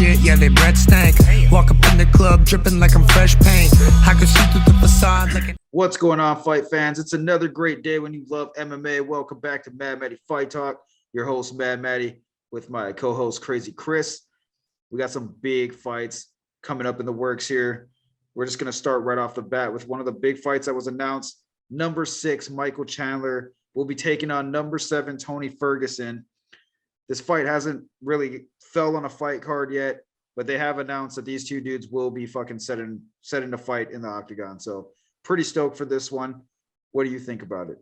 shit, yeah, they breath stank. Walk up in the club, dripping like I'm fresh paint. I can see through the facade like What's going on, fight fans? It's another great day when you love MMA. Welcome back to Mad Matty Fight Talk. Your host, Mad Matty, with my co-host, Crazy Chris. We got some big fights coming up in the works here. We're just going to start right off the bat with one of the big fights that was announced. Number 6, Michael Chandler will be taking on number 7, Tony Ferguson. This fight hasn't really fell on a fight card yet, but they have announced that these two dudes will be fucking setting a fight in the octagon. So pretty stoked for this one. What do you think about it?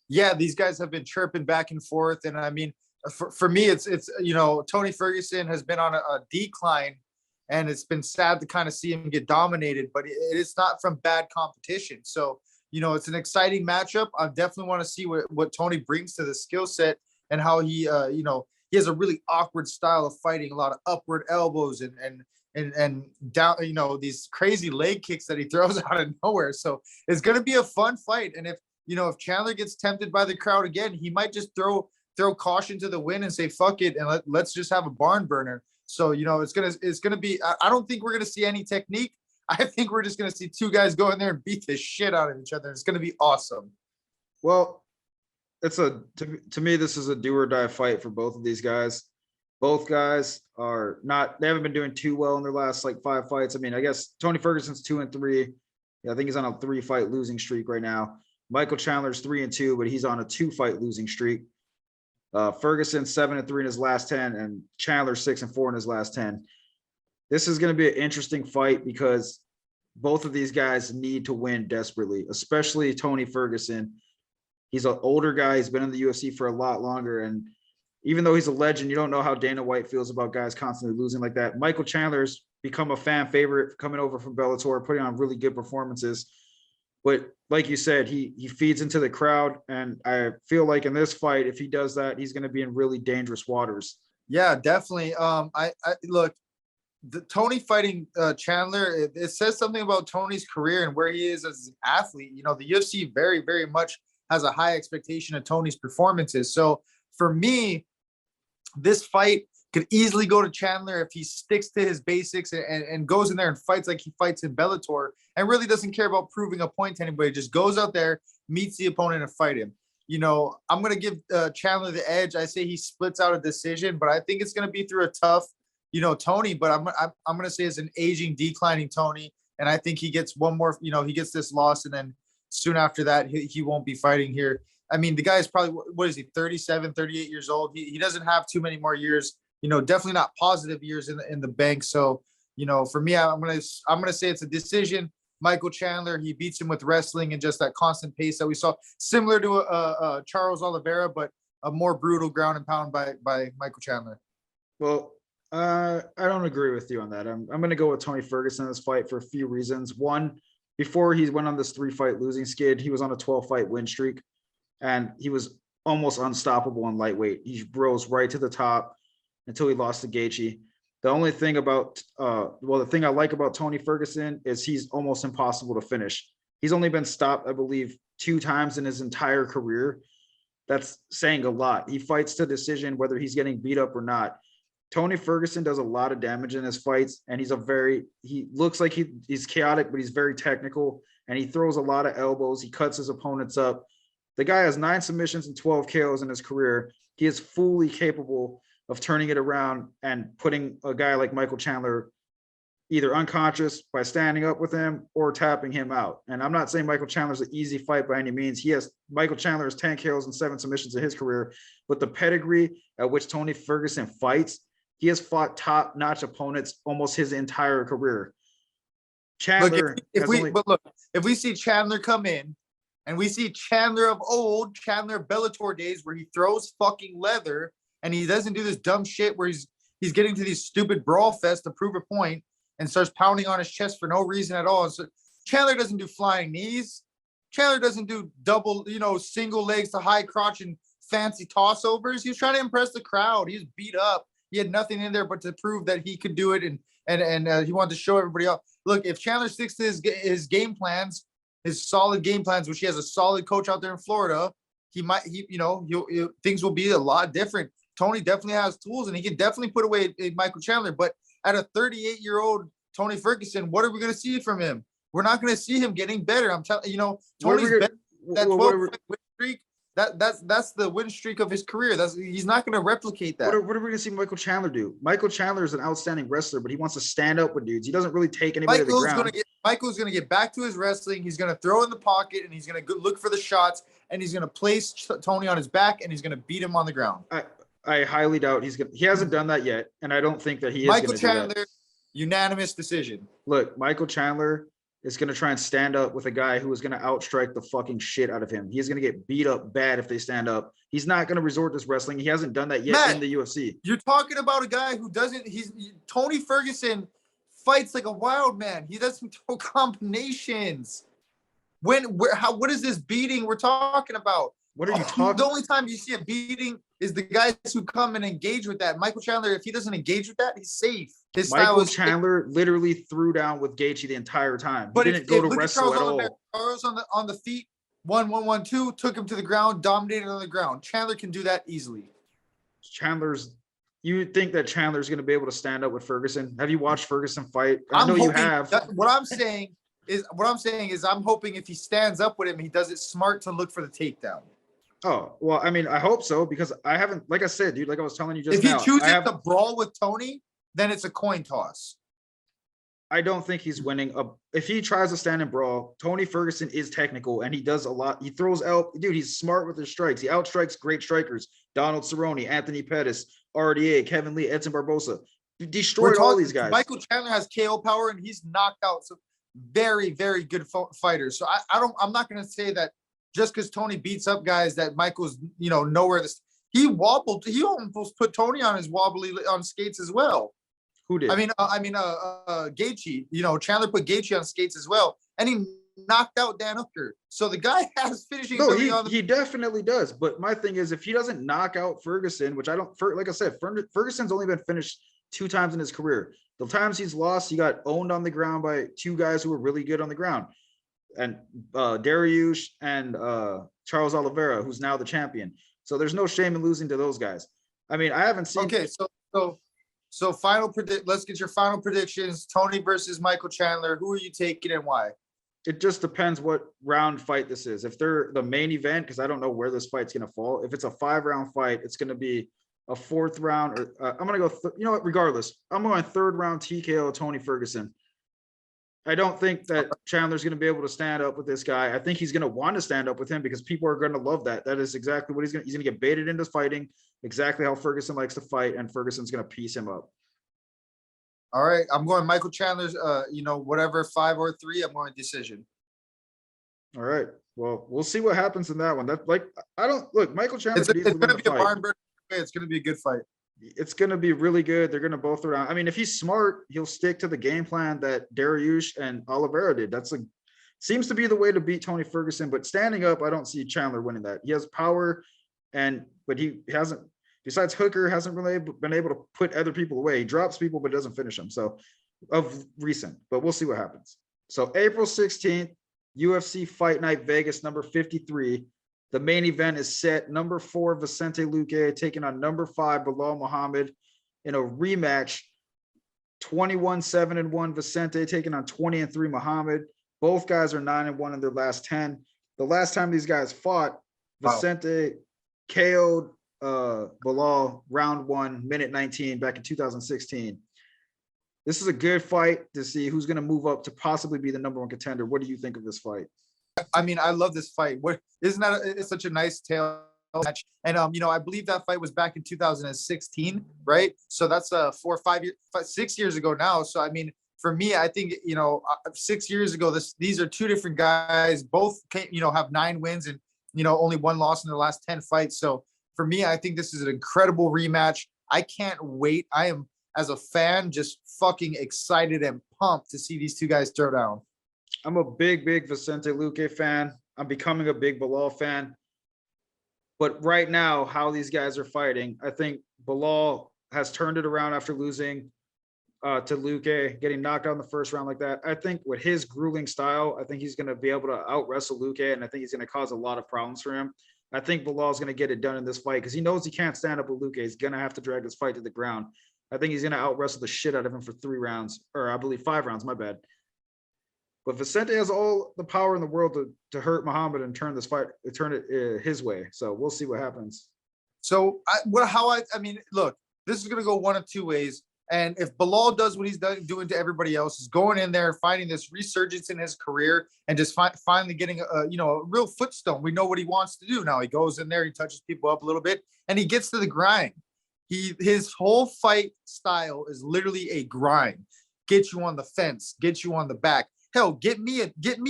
Yeah, these guys have been chirping back and forth. And I mean, for me, it's you know, Tony Ferguson has been on a decline, and it's been sad to kind of see him get dominated, but it's not from bad competition. So, you know, it's an exciting matchup. I definitely want to see what Tony brings to the skill set and how he, you know, he has a really awkward style of fighting, a lot of upward elbows and down, you know, these crazy leg kicks that he throws out of nowhere. So it's going to be a fun fight. And if Chandler gets tempted by the crowd again, he might just throw caution to the wind and say, fuck it. And let's just have a barn burner. So, you know, it's going to be, I don't think we're going to see any technique. I think we're just going to see two guys go in there and beat the shit out of each other. It's going to be awesome. Well, to me, this is a do or die fight for both of these guys. Both guys they haven't been doing too well in their last like 5 fights. I mean, I guess Tony Ferguson's 2-3. Yeah, I think he's on a 3-fight losing streak right now. Michael Chandler's 3-2, but he's on a 2-fight losing streak. Ferguson 7-3 in his last 10, and Chandler 6-4 in his last 10. This is going to be an interesting fight because both of these guys need to win desperately, especially Tony Ferguson. He's an older guy. He's been in the UFC for a lot longer. And even though he's a legend, you don't know how Dana White feels about guys constantly losing like that. Michael Chandler's become a fan favorite coming over from Bellator, putting on really good performances. But like you said, he feeds into the crowd. And I feel like in this fight, if he does that, he's going to be in really dangerous waters. Yeah, definitely. I look, the Tony fighting Chandler, it says something about Tony's career and where he is as an athlete. You know, the UFC very, very much has a high expectation of Tony's performances. So for me, this fight could easily go to Chandler if he sticks to his basics and goes in there and fights like he fights in Bellator and really doesn't care about proving a point to anybody. Just goes out there, meets the opponent, and fight him. You know, I'm going to give Chandler the edge. I say he splits out a decision, but I think it's going to be through a tough, you know, Tony. But I'm going to say it's an aging, declining Tony. And I think he gets one more, you know, he gets this loss, and then soon after that, he won't be fighting here. I mean, the guy is probably, what is he, 37, 38 years old. He doesn't have too many more years, you know, definitely not positive years in the bank. So, you know, for me, I'm gonna say it's a decision. Michael Chandler, he beats him with wrestling and just that constant pace that we saw, similar to Charles Oliveira, but a more brutal ground and pound by Michael Chandler. Well, I don't agree with you on that. I'm going to go with Tony Ferguson in this fight for a few reasons. One, before he went on this 3-fight losing skid, he was on a 12-fight win streak, and he was almost unstoppable in lightweight. He rose right to the top until he lost to Gaethje. The only thing about, the thing I like about Tony Ferguson is he's almost impossible to finish. He's only been stopped, I believe, 2 times in his entire career. That's saying a lot. He fights to decision whether he's getting beat up or not. Tony Ferguson does a lot of damage in his fights, and he looks like he's chaotic, but he's very technical, and he throws a lot of elbows. He cuts his opponents up. The guy has 9 submissions and 12 KOs in his career. He is fully capable of turning it around and putting a guy like Michael Chandler either unconscious by standing up with him or tapping him out. And I'm not saying Michael Chandler's an easy fight by any means. Michael Chandler has 10 KOs and 7 submissions in his career, but the pedigree at which Tony Ferguson fights, he has fought top-notch opponents almost his entire career. Chandler, if we see Chandler come in and we see Chandler of old, Chandler Bellator days, where he throws fucking leather and he doesn't do this dumb shit where he's getting to these stupid brawl fests to prove a point and starts pounding on his chest for no reason at all. So Chandler doesn't do flying knees. Chandler doesn't do double, you know, single legs to high crotch and fancy toss overs. He was trying to impress the crowd. He was beat up. He had nothing in there but to prove that he could do it, and he wanted to show everybody else. Look, if Chandler sticks to his game plans, his solid game plans, which he has a solid coach out there in Florida, things will be a lot different. Tony definitely has tools, and he can definitely put away Michael Chandler. But at a 38-year-old Tony Ferguson, what are we going to see from him? We're not going to see him getting better. I'm telling you, know, Tony's better. That 12-fight win streak, that's the win streak of his career. He's not going to replicate that. What are we going to see Michael Chandler do? Michael Chandler is an outstanding wrestler, but he wants to stand up with dudes. He doesn't really take anybody to the ground. Michael's going to get back to his wrestling. He's going to throw in the pocket, and he's going to look for the shots, and he's going to place Tony on his back, and he's going to beat him on the ground. I highly doubt he hasn't done that yet, and I don't think that he is. Michael Chandler, unanimous decision. Look, Michael Chandler is going to try and stand up with a guy who is going to outstrike the fucking shit out of him. He is going to get beat up bad if they stand up. He's not going to resort to this wrestling. He hasn't done that yet, Matt, in the UFC. You're talking about a guy who doesn't. Tony Ferguson fights like a wild man. He doesn't throw combinations. What is this beating we're talking about? What are you talking? The only time you see a beating is the guys who come and engage with that. Michael Chandler, if he doesn't engage with that, he's safe. Michael Chandler literally threw down with Gaethje the entire time. He didn't go to wrestle at all. Charles on the feet, 1-1-1-2, took him to the ground, dominated on the ground. Chandler can do that easily. You would think that Chandler's going to be able to stand up with Ferguson? Have you watched Ferguson fight? I know you have. What I'm saying is I'm hoping if he stands up with him, he does it smart to look for the takedown. Oh, well, I mean, I hope so, because I haven't, like I said, dude, like I was telling you just now. If he chooses to brawl with Tony, then it's a coin toss. I don't think he's winning. If he tries to stand and brawl, Tony Ferguson is technical, and he does a lot. He throws out, dude, he's smart with his strikes. He outstrikes great strikers. Donald Cerrone, Anthony Pettis, RDA, Kevin Lee, Edson Barbosa. Destroyed all these guys. Michael Chandler has KO power, and he's knocked out some very, very good fighters. So I'm not going to say that just because Tony beats up guys that Michael's, nowhere. He wobbled. He almost put Tony on his wobbly on skates as well. Who did? Gaethje. Chandler put Gaethje on skates as well, and he knocked out Dan Hooker. So the guy has finishing. No, he definitely does. But my thing is, if he doesn't knock out Ferguson, which I don't, like I said, Ferguson's only been finished 2 times in his career. The times he's lost, he got owned on the ground by 2 guys who were really good on the ground. And Dariush and Charles Oliveira, who's now the champion. So there's no shame in losing to those guys. I mean, I haven't seen. Okay, so let's get your final predictions. Tony versus Michael Chandler. Who are you taking and why? It just depends what round fight this is. If they're the main event, because I don't know where this fight's going to fall. If it's a 5-round fight, it's going to be a 4th round. Or I'm going to go. Regardless, I'm going 3rd round TKO Tony Ferguson. I don't think that Chandler's going to be able to stand up with this guy. I think he's going to want to stand up with him because people are going to love that. That is exactly what he's going to get baited into fighting, exactly how Ferguson likes to fight, and Ferguson's going to piece him up. All right. I'm going Michael Chandler's, whatever, 5 or 3, I'm going decision. All right. Well, we'll see what happens in that one. Michael Chandler. It's going to be a barn burner. It's going to be a good fight. It's going to be really good. They're going to both around. I mean, if he's smart, he'll stick to the game plan that Dariush and Oliveira did. Seems to be the way to beat Tony Ferguson. But standing up, I don't see Chandler winning that. He has power, but he hasn't. Besides Hooker, hasn't really been able to put other people away. He drops people, but doesn't finish them. So, of recent. But we'll see what happens. So, April 16th, UFC Fight Night Vegas, number 53. The main event is set. Number 4, Vicente LUQUE taking on number 5, Belal MUHAMMED in a rematch. 21-7-1 Vicente taking on 20-3 MUHAMMED. Both guys are 9-1 in their last 10. The last time these guys fought, Vicente KO'd Belal round 1, minute 19 back in 2016. This is a good fight to see who's going to move up to possibly be the number 1 contender. What do you think of this fight? I mean, I love this fight. It's such a nice tail match. And I believe that fight was back in 2016, right? So that's 6 years ago now. So I mean, for me, I think 6 years ago, these are 2 different guys. Both have 9 wins and only 1 loss in their last 10 fights. So for me, I think this is an incredible rematch. I can't wait. I am, as a fan, just fucking excited and pumped to see these 2 guys throw down. I'm a big Vicente LUQUE fan. I'm becoming a big Belal fan. But right now, how these guys are fighting, I think Belal has turned it around after losing to LUQUE, getting knocked out in the first round like that. I think with his grueling style, I think he's going to be able to out-wrestle LUQUE, and I think he's going to cause a lot of problems for him. I think Belal's going to get it done in this fight because he knows he can't stand up with LUQUE. He's going to have to drag this fight to the ground. I think he's going to out wrestle the shit out of him for 3 rounds, or I believe 5 rounds. My bad. But Vicente has all the power in the world to hurt Muhammad and turn this fight, turn it his way. So we'll see what happens. So I mean, look, this is gonna go one of two ways. And if Belal does what he's doing to everybody else, is going in there, finding this resurgence in his career, and just finally getting a real footstone. We know what he wants to do now. He goes in there, he touches people up a little bit, and he gets to the grind. His whole fight style is literally a grind. Get you on the fence, get you on the back. Hell, get me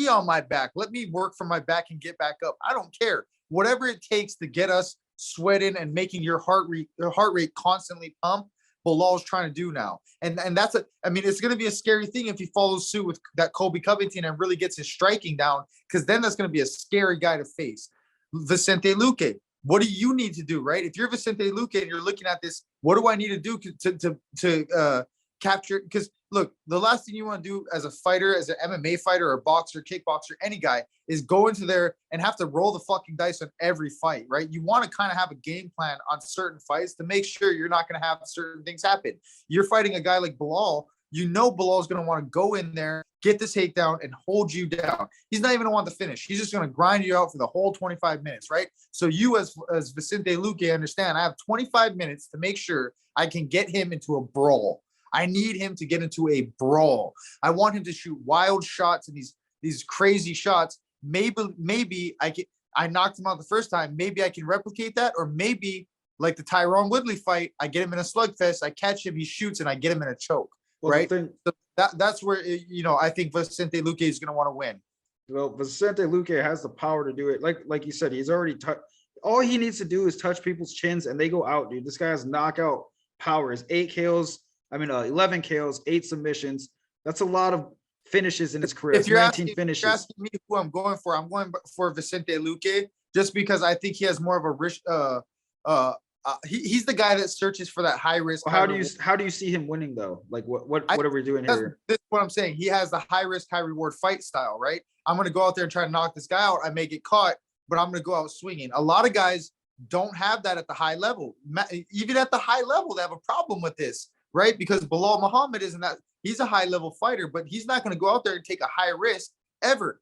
on my back. Let me work from my back and get back up. I don't care. Whatever it takes to get us sweating and making your heart rate constantly pump, Belal's trying to do now. And that's I mean, it's going to be a scary thing if he follows suit with that Colby Covington and really gets his striking down, because then that's going to be a scary guy to face. Vicente Luque, what do you need to do, right? If you're Vicente Luque and you're looking at this, what do I need to do to capture? Because look, the last thing you want to do as a fighter, as an MMA fighter or boxer, kickboxer, any guy, is go into there and have to roll the fucking dice on every fight, right? You want to kind of have a game plan on certain fights to make sure you're not going to have certain things happen. You're fighting a guy like Belal. You know Belal's going to want to go in there, get the takedown, and hold you down. He's not even going to want the finish. He's just going to grind you out for the whole 25 minutes, right? So you, as Vicente Luque, understand, I have 25 minutes to make sure I can get him into a brawl. I need him to get into a brawl. I want him to shoot wild shots and these crazy shots. Maybe I knocked him out the first time. Maybe I can replicate that, or maybe like the Tyron Woodley fight, I get him in a slugfest, I catch him, he shoots, and I get him in a choke. Well, right? So that's where I think Vicente Luque is going to want to win. Well, Vicente Luque has the power to do it. Like you said, he's already all he needs to do is touch people's chins and they go out, dude. This guy has knockout power. His 11 KOs, 8 submissions. That's a lot of finishes in his career. If you're asking me who I'm going for Vicente Luque, just because I think he has more of a risk. He's the guy that searches for that high risk. Well, how do you see him winning though? Like what are we doing here? This is what I'm saying. He has the high risk, high reward fight style, right? I'm going to go out there and try to knock this guy out. I may get caught, but I'm going to go out swinging. A lot of guys don't have that at the high level. Even at the high level, they have a problem with this, right? Because Belal Muhammed isn't that. He's a high level fighter, but he's not going to go out there and take a high risk ever.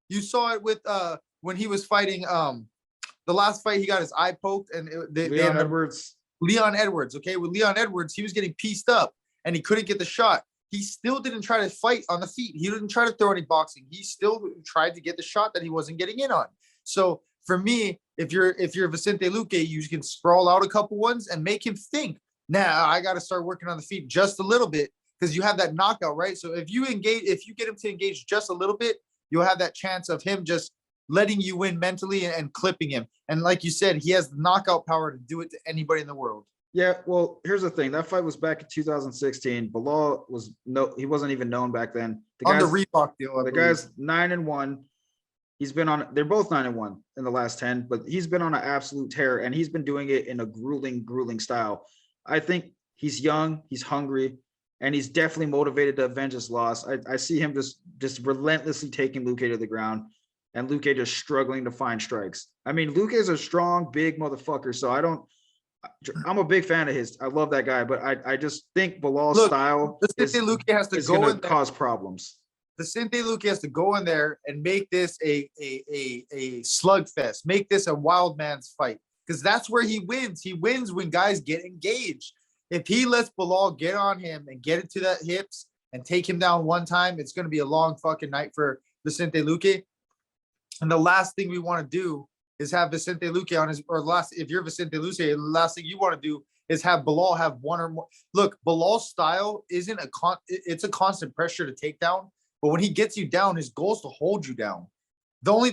You saw it with when he was fighting the last fight. He got his eye poked, and Leon Edwards. Okay, with Leon Edwards, he was getting pieced up and he couldn't get the shot. He still didn't try to fight on the feet. He didn't try to throw any boxing. He still tried to get the shot that he wasn't getting in on. So for me, if you're Vicente Luque, you can sprawl out a couple ones and make him think, nah, I got to start working on the feet just a little bit, because you have that knockout, right? So if you get him to engage just a little bit, you'll have that chance of him just letting you win mentally and clipping him. And like you said, he has the knockout power to do it to anybody in the world. Yeah, well, here's the thing. That fight was back in 2016. Belal he wasn't even known back then. On the Reebok deal. The guy's 9-1. He's been on, they're both 9-1 in the last 10, but he's been on an absolute tear, and he's been doing it in a grueling style. I think he's young, he's hungry, and he's definitely motivated to avenge his loss. I see him just relentlessly taking Luque to the ground, and Luque just struggling to find strikes. I mean, Luque is a strong, big motherfucker, so I'm a big fan of his. I love that guy, but I just think Belal's style is going to cause problems. Vicente Luque has to go in there and make this a slugfest, make this a wild man's fight, because that's where he wins. He wins when guys get engaged. If he lets Belal get on him and get into that hips and take him down one time, it's going to be a long fucking night for Vicente Luque. And the last thing we want to do is have Vicente Luque on if you're Vicente Luque, the last thing you want to do is have Belal have one or more. Look, Belal's style isn't it's a constant pressure to take down, but when he gets you down, his goal is to hold you down. The only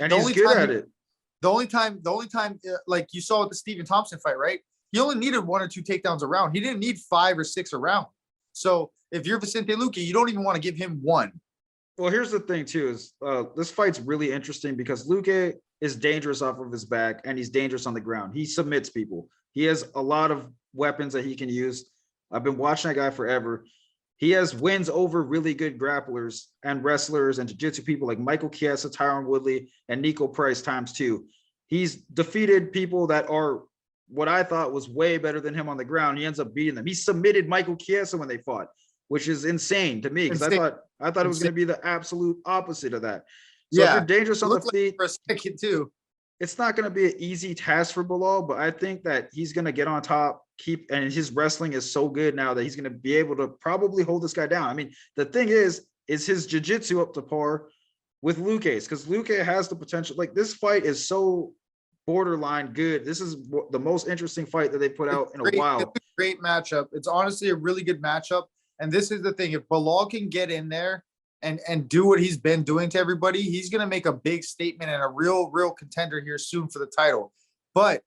time, like you saw with the Stephen Thompson fight, right? He only needed 1 or 2 takedowns a round. He didn't need 5 or 6 a round. So if you're Vicente Luque, you don't even want to give him 1. Well, here's the thing too, is this fight's really interesting because Luque is dangerous off of his back and he's dangerous on the ground. He submits people. He has a lot of weapons that he can use. I've been watching that guy forever. He has wins over really good grapplers and wrestlers and jiu-jitsu people like Michael Chiesa, Tyron Woodley, and Nico Price ×2. He's defeated people that are what I thought was way better than him on the ground. He ends up beating them. He submitted Michael Chiesa when they fought, which is insane to me because I thought it was going to be the absolute opposite of that. So if you're dangerous on the feet for a second too, it's not going to be an easy task for Belal, but I think that he's going to get on top, and his wrestling is so good now that he's going to be able to probably hold this guy down. I mean, the thing is his jiu-jitsu up to par with Luque's, because Luque has the potential. Like, this fight is so borderline good. This is the most interesting fight that they put out in a while. It's a great matchup. It's honestly a really good matchup. And this is the thing. If Belal can get in there and do what he's been doing to everybody, he's going to make a big statement and a real contender here soon for the title. But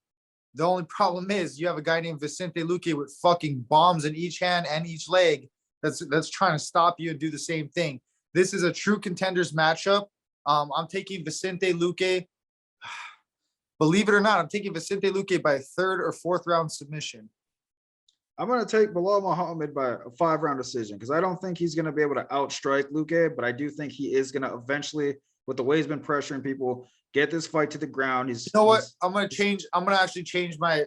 the only problem is you have a guy named Vicente Luque with fucking bombs in each hand and each leg that's trying to stop you and do the same thing. This is a true contenders matchup. I'm taking Vicente Luque. Believe it or not, I'm taking Vicente Luque by a 3rd or 4th round submission. I'm going to take Belal Muhammed by a 5-round decision because I don't think he's going to be able to outstrike Luque, but I do think he is going to eventually, with the way he's been pressuring people, get this fight to the ground. You know what? I'm going to actually change my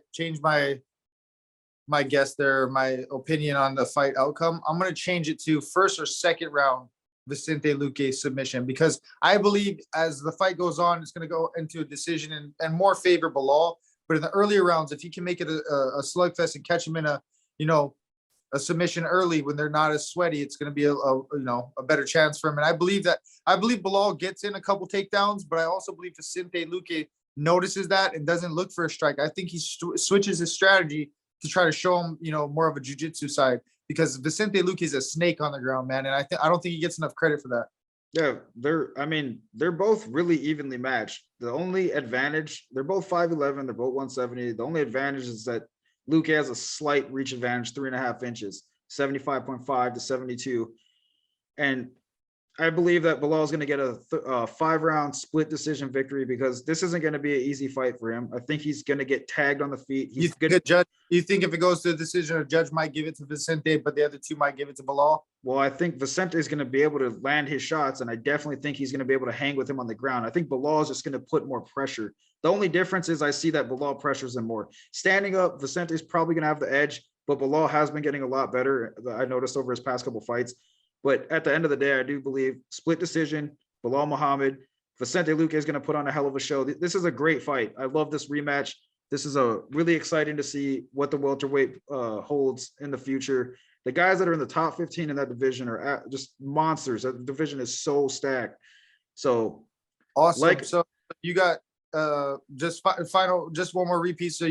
guess there, my opinion on the fight outcome. I'm going to change it to 1st or 2nd round Vicente Luque submission, because I believe as the fight goes on, it's going to go into a decision and more favor Belal. But in the earlier rounds, if he can make it a slugfest and catch him in a submission early when they're not as sweaty, it's going to be a better chance for him. And I believe Belal gets in a couple takedowns, but I also believe Vicente Luque notices that and doesn't look for a strike. I think he switches his strategy to try to show him, more of a jiu-jitsu side, because Vicente Luque is a snake on the ground, man. And I don't think he gets enough credit for that. Yeah, they're both really evenly matched. The only advantage, they're both 5'11", they're both 170. The only advantage is that Luque has a slight reach advantage, 3.5 inches, 75.5 to 72. And I believe that Belal is going to get a 5-round split decision victory, because this isn't going to be an easy fight for him. I think he's going to get tagged on the feet. You think if it goes to a decision, a judge might give it to Vicente, but the other two might give it to Belal? Well, I think Vicente is going to be able to land his shots, and I definitely think he's going to be able to hang with him on the ground. I think Belal is just going to put more pressure. The only difference is I see that Belal pressures him more. Standing up, Vicente is probably going to have the edge, but Belal has been getting a lot better. I noticed over his past couple fights. But at the end of the day, I do believe split decision, Belal Muhammed. Vicente Luque is going to put on a hell of a show. This is a great fight. I love this rematch. This is really exciting to see what the welterweight holds in the future. The guys that are in the top 15 in that division are just monsters. That division is so stacked. So awesome. So you got just one more repeat. So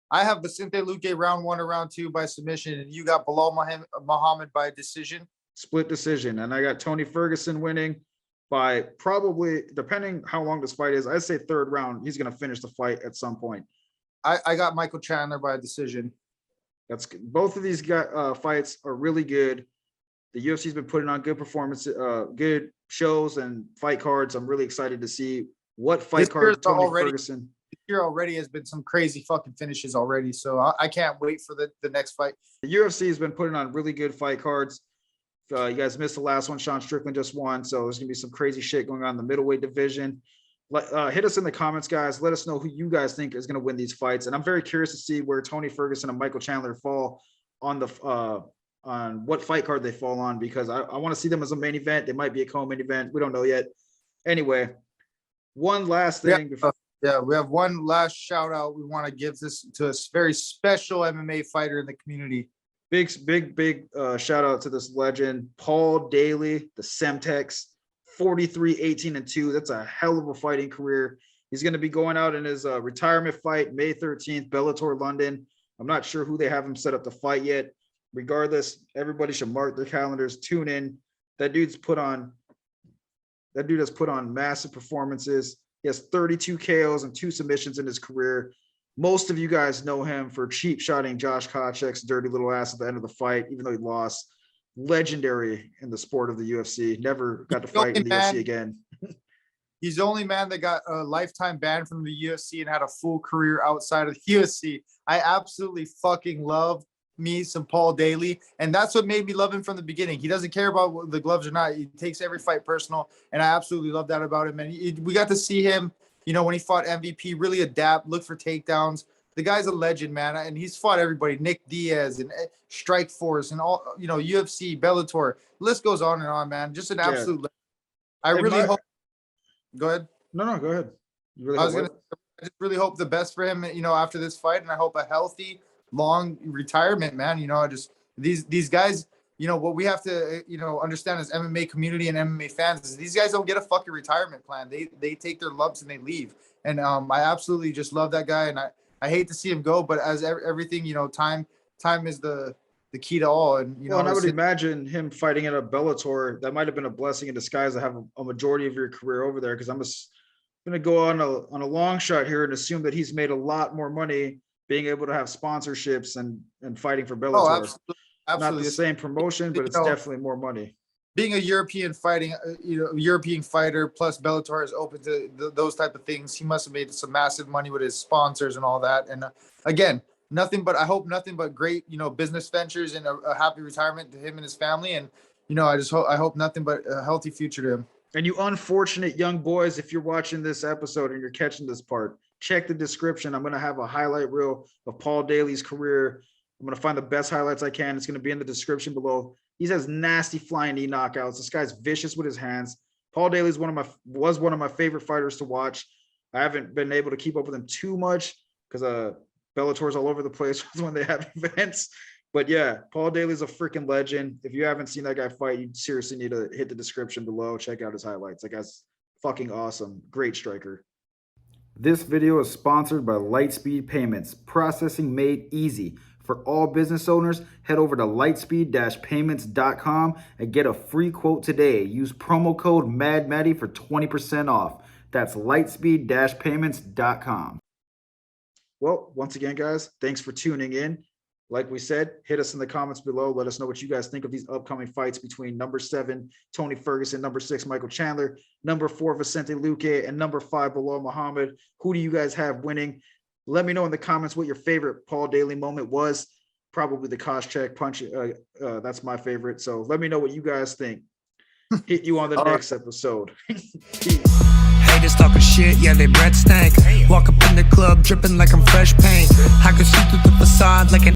I have Vicente Luque round 1 or round 2 by submission, and you got Belal Muhammed by decision. Split decision. And I got Tony Ferguson winning by probably, depending how long this fight is, I'd say 3rd round. He's going to finish the fight at some point. I got Michael Chandler by decision. That's both of these fights are really good. The UFC's been putting on good performances, good shows and fight cards. I'm really excited to see what fight card Tony Ferguson. This year already has been some crazy fucking finishes already. So I can't wait for the next fight. The UFC has been putting on really good fight cards. You guys missed the last one. Sean Strickland just won. So there's going to be some crazy shit going on in the middleweight division. Hit us in the comments, guys. Let us know who you guys think is going to win these fights. And I'm very curious to see where Tony Ferguson and Michael Chandler fall on on what fight card they fall on, because I want to see them as a main event. They might be a co-main event. We don't know yet. Anyway, one last thing. We have one last shout out. We want to give this to a very special MMA fighter in the community. Big shout out to this legend, Paul Daley, the Semtex, 43-18-2. That's a hell of a fighting career. He's going to be going out in his retirement fight, May 13th, Bellator London. I'm not sure who they have him set up to fight yet. Regardless, everybody should mark their calendars, tune in. That dude has put on massive performances. He has 32 KOs and 2 submissions in his career. Most of you guys know him for cheap shotting Josh Kochek's dirty little ass at the end of the fight, even though he lost. Legendary in the sport of the UFC. Never got to fight in the UFC again. He's the only man that got a lifetime ban from the UFC and had a full career outside of the UFC. I absolutely fucking love me some Paul Daley, and that's what made me love him from the beginning. He doesn't care about the gloves or not. He takes every fight personal, and I absolutely love that about him. And we got to see him, when he fought MVP, really adapt, look for takedowns. the guy's a legend, man, and he's fought everybody, Nick Diaz and Strike Force and all, you know, UFC, Bellator, list goes on and on, man. Just an absolute legend. I really hope. Go ahead. No, go ahead. I just really hope the best for him, you know, after this fight, and I hope a healthy, long retirement, man. You know, I just these guys, you know, what we have to, you know, understand as MMA community and MMA fans is these guys don't get a fucking retirement plan. They take their lumps and they leave. And I absolutely just love that guy, and I hate to see him go, but as everything, you know, time is the key to all. And, you know, and I would imagine him fighting at a Bellator, that might have been a blessing in disguise to have a majority of your career over there. Cause I'm going to go on a long shot here and assume that he's made a lot more money being able to have sponsorships and fighting for Bellator. Oh, absolutely. Not the same promotion, but it's definitely more money. Being a European European fighter plus Bellator is open to those type of things. He must have made some massive money with his sponsors and all that. And again, I hope nothing but great, you know, business ventures and a happy retirement to him and his family. And, you know, I hope nothing but a healthy future to him. And you unfortunate young boys, if you're watching this episode and you're catching this part, check the description. I'm going to have a highlight reel of Paul Daley's career. I'm going to find the best highlights I can. It's going to be in the description below. He has nasty flying knee knockouts. This guy's vicious with his hands. Paul Daley was one of my favorite fighters to watch. I haven't been able to keep up with him too much because Bellator's all over the place when they have events. But yeah, Paul Daley's a freaking legend. If you haven't seen that guy fight, you seriously need to hit the description below. Check out his highlights. That guy's fucking awesome. Great striker. This video is sponsored by Lightspeed Payments, processing made easy. For all business owners, head over to lightspeed-payments.com and get a free quote today. Use promo code MADMATTY for 20% off. That's lightspeed-payments.com. Well, once again, guys, thanks for tuning in. Like we said, hit us in the comments below. Let us know what you guys think of these upcoming fights between number 7, Tony Ferguson, number 6, Michael Chandler, number 4, Vicente LUQUE, and number 5, Belal MUHAMMED. Who do you guys have winning? Let me know in the comments what your favorite Paul Daley moment was. Probably the Koscheck punch. That's my favorite. So let me know what you guys think. Hit you on the next episode. Haters talking shit, yeah, they breath stank. Walk up in the club dripping like I'm fresh paint. I can see through the facade like an